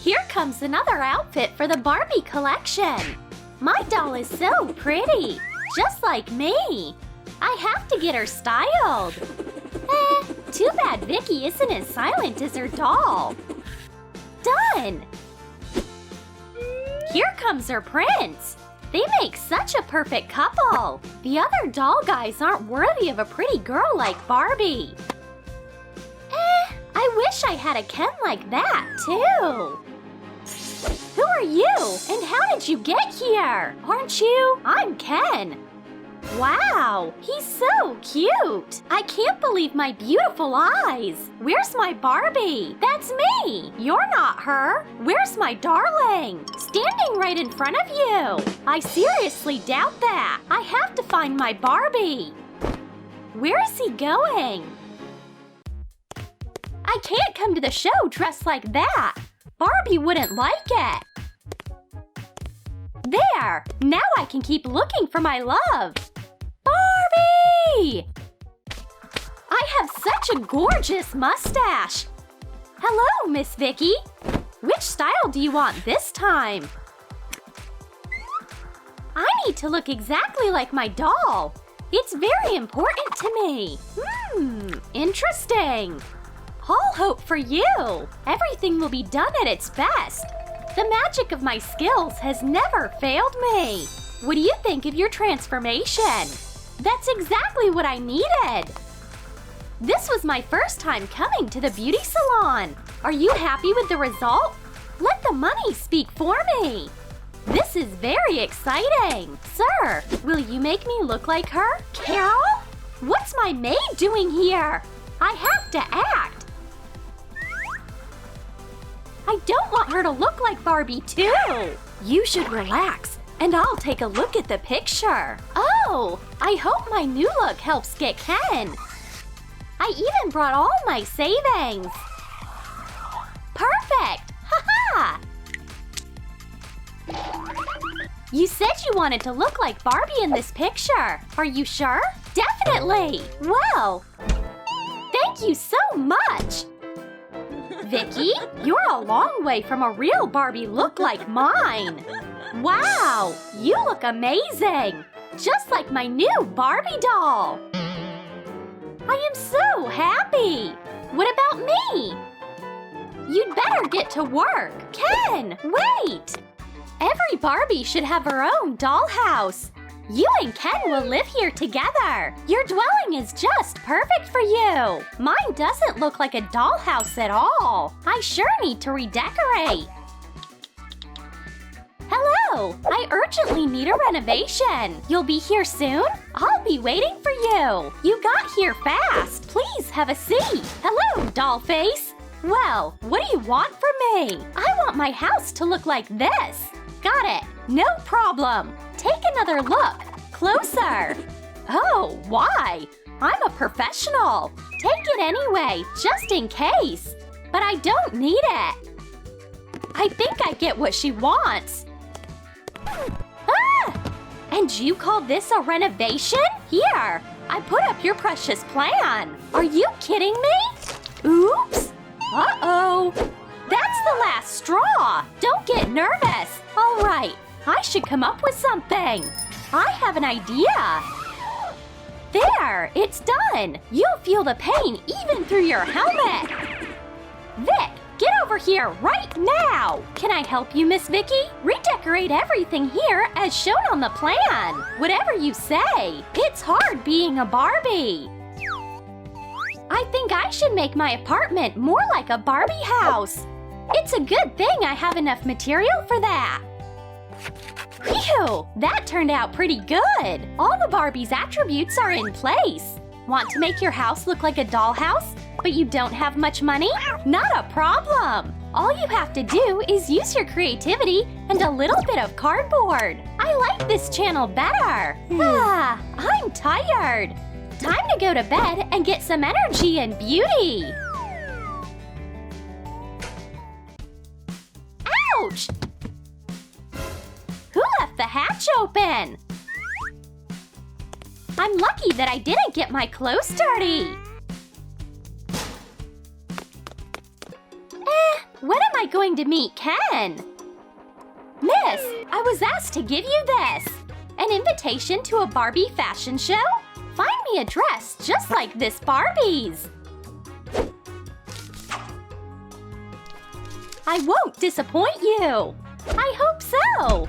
Here comes another outfit for the Barbie collection. My doll is so pretty, just like me. I have to get her styled. Too bad Vicky isn't as silent as her doll. Done! Here comes her prince. They make such a perfect couple. The other doll guys aren't worthy of a pretty girl like Barbie. I wish I had a Ken like that, too. Who are you? And how did you get here? Aren't you? I'm Ken. Wow, he's so cute. I can't believe my beautiful eyes. Where's my Barbie? That's me. You're not her. Where's my darling? Standing right in front of you. I seriously doubt that. I have to find my Barbie. Where is he going? I can't come to the show dressed like that. Barbie wouldn't like it. There! Now I can keep looking for my love. Barbie! I have such a gorgeous mustache. Hello, Miss Vicky. Which style do you want this time? I need to look exactly like my doll. It's very important to me. Interesting. All hope for you. Everything will be done at its best. The magic of my skills has never failed me. What do you think of your transformation? That's exactly what I needed. This was my first time coming to the beauty salon. Are you happy with the result? Let the money speak for me. This is very exciting. Sir, will you make me look like her? Carol? What's my maid doing here? I have to act. I don't want her to look like Barbie, too. You should relax, and I'll take a look at the picture. Oh, I hope my new look helps get Ken. I even brought all my savings. Perfect! Ha-ha! You said you wanted to look like Barbie in this picture. Are you sure? Definitely! Well, thank you so much! Vicky, you're a long way from a real Barbie look like mine. Wow, you look amazing! Just like my new Barbie doll. I am so happy! What about me? You'd better get to work. Ken, wait! Every Barbie should have her own dollhouse. You and Ken will live here together. Your dwelling is just perfect for you. Mine doesn't look like a dollhouse at all. I sure need to redecorate. Hello, I urgently need a renovation. You'll be here soon? I'll be waiting for you. You got here fast. Please have a seat. Hello, dollface. Well, what do you want from me? I want my house to look like this. Got it. No problem. Take another look. Closer. Oh, why? I'm a professional. Take it anyway, just in case. But I don't need it. I think I get what she wants. Ah! And you call this a renovation? Here, I put up your precious plan. Are you kidding me? Oops. Uh-oh. That's the last straw. Don't get nervous. All right, I should come up with something. I have an idea. There, it's done. You'll feel the pain even through your helmet. Vic, get over here right now. Can I help you, Miss Vicky? Redecorate everything here as shown on the plan. Whatever you say. It's hard being a Barbie. I think I should make my apartment more like a Barbie house. It's a good thing I have enough material for that. Phew, that turned out pretty good. All the Barbie's attributes are in place. Want to make your house look like a dollhouse, but you don't have much money? Not a problem. All you have to do is use your creativity and a little bit of cardboard. I like this channel better. I'm tired. Time to go to bed and get some energy and beauty. Ouch! Who left the hatch open? I'm lucky that I didn't get my clothes dirty. When am am I going to meet Ken? Miss, I was asked to give you this. An invitation to a Barbie fashion show? Find me a dress just like this Barbie's. I won't disappoint you. I hope so.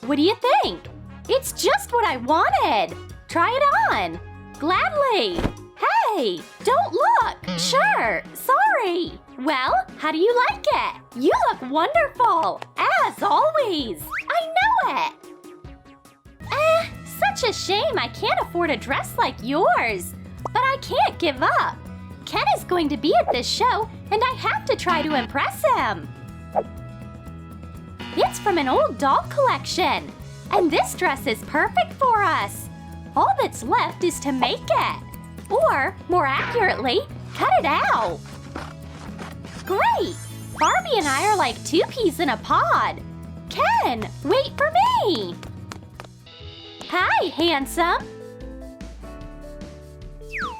What do you think? It's just what I wanted. Try it on. Gladly. Hey, don't look. Sure, sorry. Well, how do you like it? You look wonderful, as always. I know it. Such a shame I can't afford a dress like yours. But I can't give up. Ken is going to be at this show, and I have to try to impress him. It's from an old doll collection, and this dress is perfect for us. All that's left is to make it. Or, more accurately, cut it out. Great! Barbie and I are like two peas in a pod. Ken, wait for me! Hi, handsome.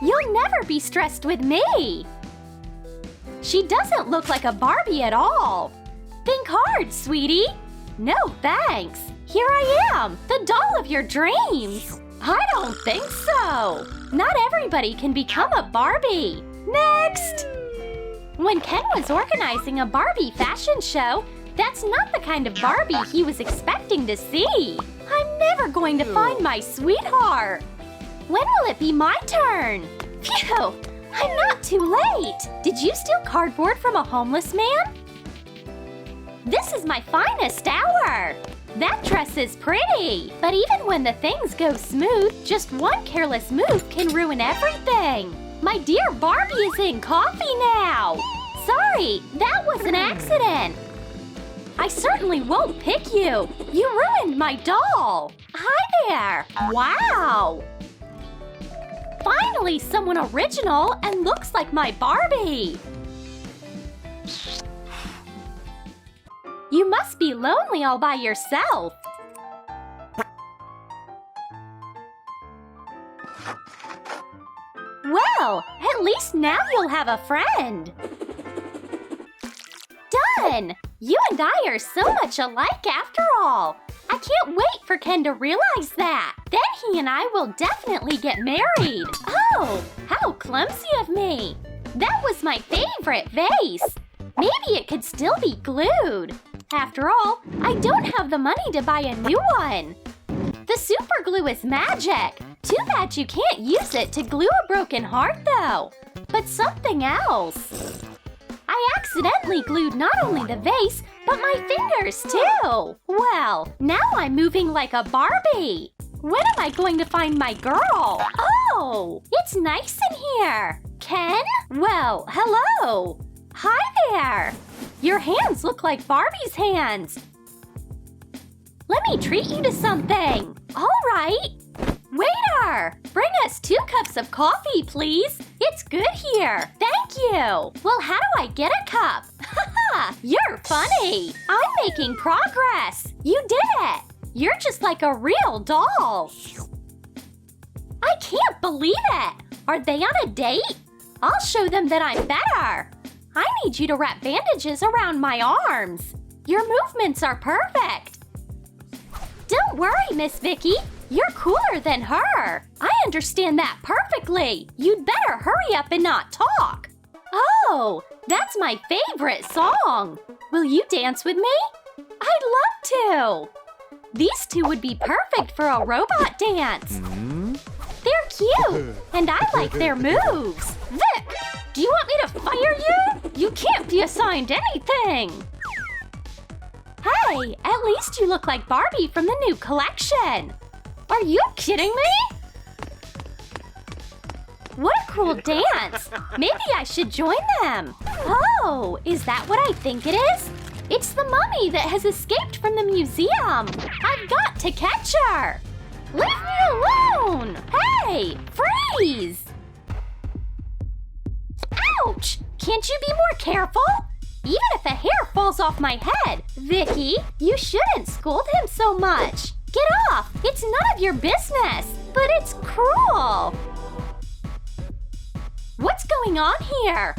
You'll never be stressed with me. She doesn't look like a Barbie at all. Think hard, sweetie. No, thanks. Here I am, the doll of your dreams. I don't think so. Not everybody can become a Barbie. Next! When Ken was organizing a Barbie fashion show, that's not the kind of Barbie he was expecting to see. I'm never going to find my sweetheart. When will it be my turn? Phew! I'm not too late. Did you steal cardboard from a homeless man? This is my finest hour. That dress is pretty. But even when the things go smooth, just one careless move can ruin everything. My dear Barbie is in coffee now. Sorry, that was an accident. I certainly won't pick you. You ruined my doll. Hi there. Wow. Finally, someone original and looks like my Barbie. You must be lonely all by yourself. Well, at least now you'll have a friend. Done! You and I are so much alike after all. I can't wait for Ken to realize that. Then he and I will definitely get married. Oh, how clumsy of me. That was my favorite vase. Maybe it could still be glued. After all, I don't have the money to buy a new one. The super glue is magic. Too bad you can't use it to glue a broken heart, though. But something else. I accidentally glued not only the vase, but my fingers, too. Well, now I'm moving like a Barbie. When am I going to find my girl? Oh, it's nice in here. Ken? Well, hello. Hi there. Your hands look like Barbie's hands. Let me treat you to something. All right. Waiter, bring us 2 cups of coffee, please. It's good here. Thank you. Well, how do I get a cup? Haha, you're funny. I'm making progress. You did it. You're just like a real doll. I can't believe it. Are they on a date? I'll show them that I'm better. I need you to wrap bandages around my arms. Your movements are perfect. Don't worry, Miss Vicky. You're cooler than her. I understand that perfectly. You'd better hurry up and not talk. Oh, that's my favorite song. Will you dance with me? I'd love to. These two would be perfect for a robot dance. They're cute, and I like their moves. Vic, do you want me to fire you? You can't be assigned anything. Hey, at least you look like Barbie from the new collection. Are you kidding me? What a cool dance. Maybe I should join them. Oh, is that what I think it is? It's the mummy that has escaped from the museum. I've got to catch her. Leave me alone. Hey, freeze. Ouch! Can't you be more careful? Even if a hair falls off my head. Vicky, you shouldn't scold him so much. Get off! It's none of your business. But it's cruel. What's going on here?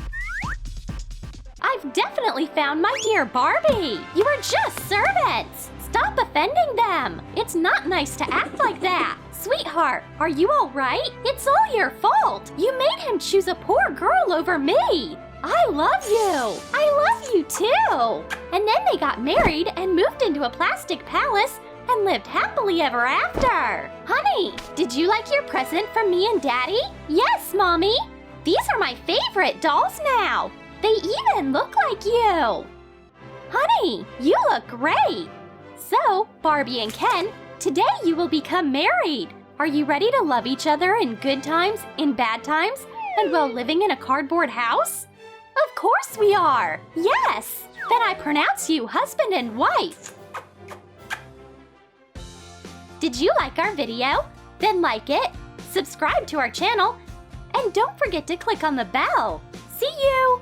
I've definitely found my dear Barbie! You are just servants! Stop offending them! It's not nice to act like that! Sweetheart, are you alright? It's all your fault! You made him choose a poor girl over me! I love you! I love you too! And then they got married and moved into a plastic palace and lived happily ever after! Honey, did you like your present from me and Daddy? Yes, Mommy! These are my favorite dolls now! They even look like you! Honey, you look great! So, Barbie and Ken, today you will become married! Are you ready to love each other in good times, in bad times, and while living in a cardboard house? Of course we are! Yes! Then I pronounce you husband and wife! Did you like our video? Then like it, subscribe to our channel, and don't forget to click on the bell. See you!